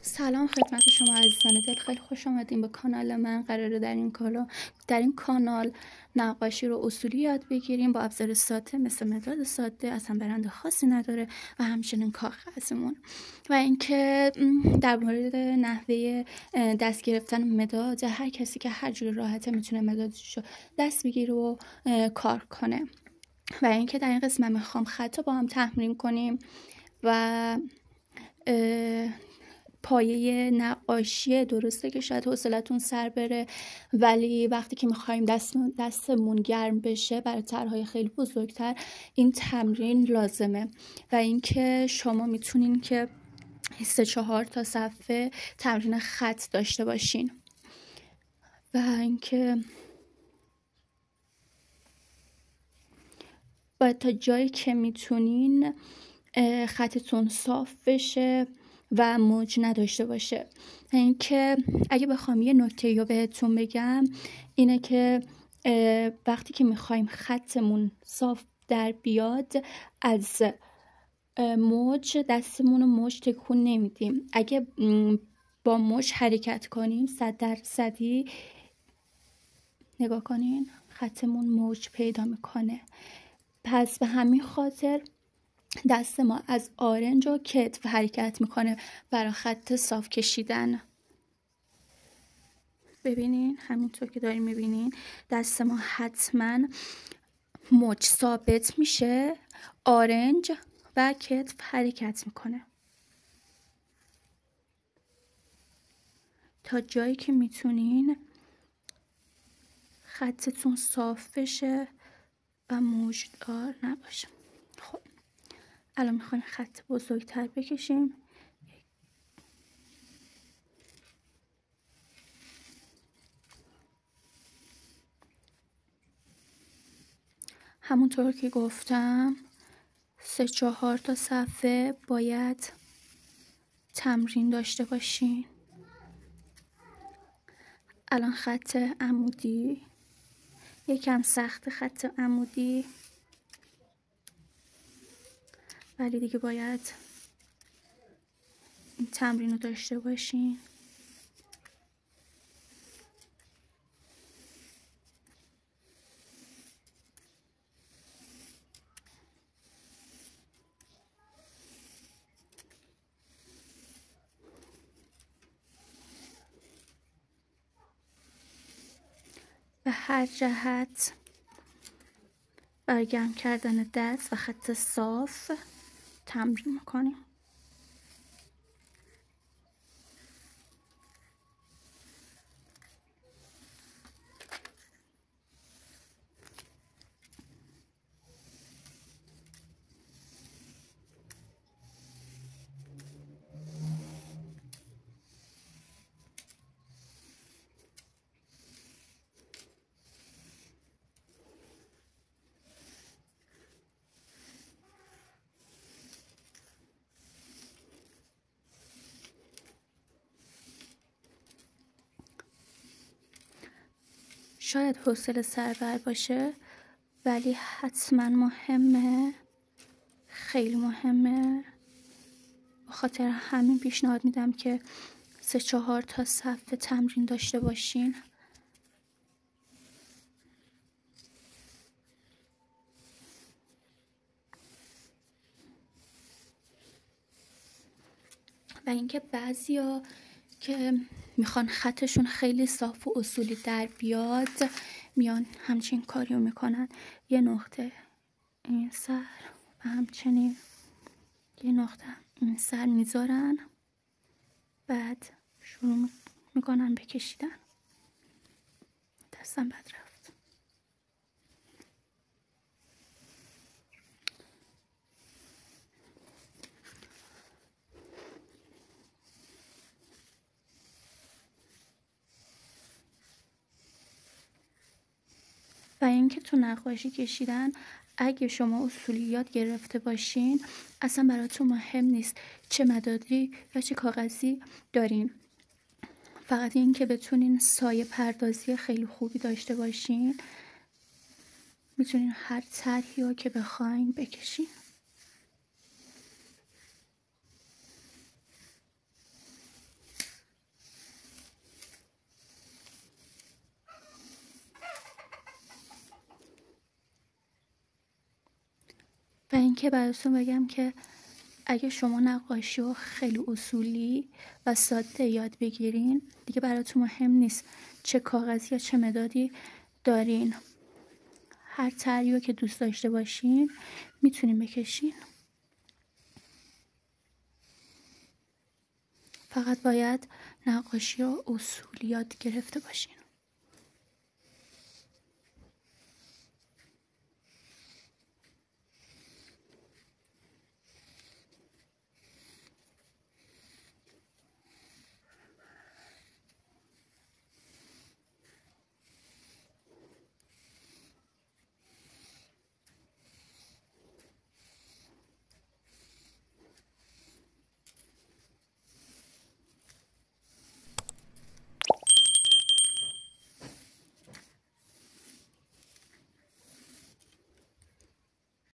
سلام خدمت شما عزیزان دل، خیلی خوش آمدین به کانال من. قراره در این کانال نقاشی رو اصولی یاد بگیریم با ابزار ساده مثل مداد ساده، اصلا برند خاصی نداره و همچنین کاغذمون، و اینکه در مورد نحوه دست گرفتن مداد هر کسی که هر جور راحته میتونه مدادشو دست بگیره و کار کنه. و اینکه در این قسمت میخوام خط رو با هم تمرین کنیم و پایه نقاشی درسته که شاید حوصلتون سر بره، ولی وقتی که میخوایم دستمون گرم بشه برای طرحهای خیلی بزرگتر این تمرین لازمه. و اینکه شما میتونین که 3-4 تا صفحه تمرین خط داشته باشین و اینکه باید تا جایی که میتونین خطتون صاف بشه و موج نداشته باشه. اینکه اگه بخوام یه نکته رو بهتون بگم اینه که وقتی که میخوایم خطمون صاف در بیاد از موج دستمون رو موج تکون نمیدیم. اگه با موج حرکت کنیم 100% نگاه کنین خطمون موج پیدا میکنه. پس به همین خاطر دست ما از آرنج و کتف حرکت میکنه برای خط صاف کشیدن. ببینین همینطور که دارین میبینین دست ما حتما موج ثابت میشه، آرنج و کتف حرکت میکنه تا جایی که میتونین خطتون صاف بشه و موجدار نباشه. خب الان میخوایم خط بزرگتر بکشیم. همونطور که گفتم 3-4 تا صفحه باید تمرین داشته باشین. الان خط عمودی یکم سخت، خط عمودی، ولی دیگه باید این تمرین رو داشته باشین. به هر جهت برای گرم کردن دست و خط صاف تمرین میکنیم. شاید حوصله سربر باشه ولی حتما مهمه، خیلی مهمه. به خاطر همین پیشنهاد میدم که 3-4 تا صفحه تمرین داشته باشین. و اینکه بعضیا که میخوان خطشون خیلی صاف و اصولی در بیاد میان همچین کاریو میکنن، یه نقطه این سر و همچنین یه نقطه این سر میذارن، بعد شروع میکنن به کشیدن. دستم بد رفت. و اینکه تو نقاشی کشیدن اگه شما اصولی یاد گرفته باشین اصلا براتون مهم نیست چه مدادی یا چه کاغذی دارین، فقط این که بتونین سایه پردازی خیلی خوبی داشته باشین میتونین هر طرحی رو که بخواین بکشین. و اینکه براتون بگم که اگه شما نقاشی رو خیلی اصولی و ساده یاد بگیرین، دیگه براتون مهم نیست چه کاغذی یا چه مدادی دارین، هر طرحی که دوست داشته باشین میتونین بکشین. فقط باید نقاشی رو اصولی یاد گرفته باشین.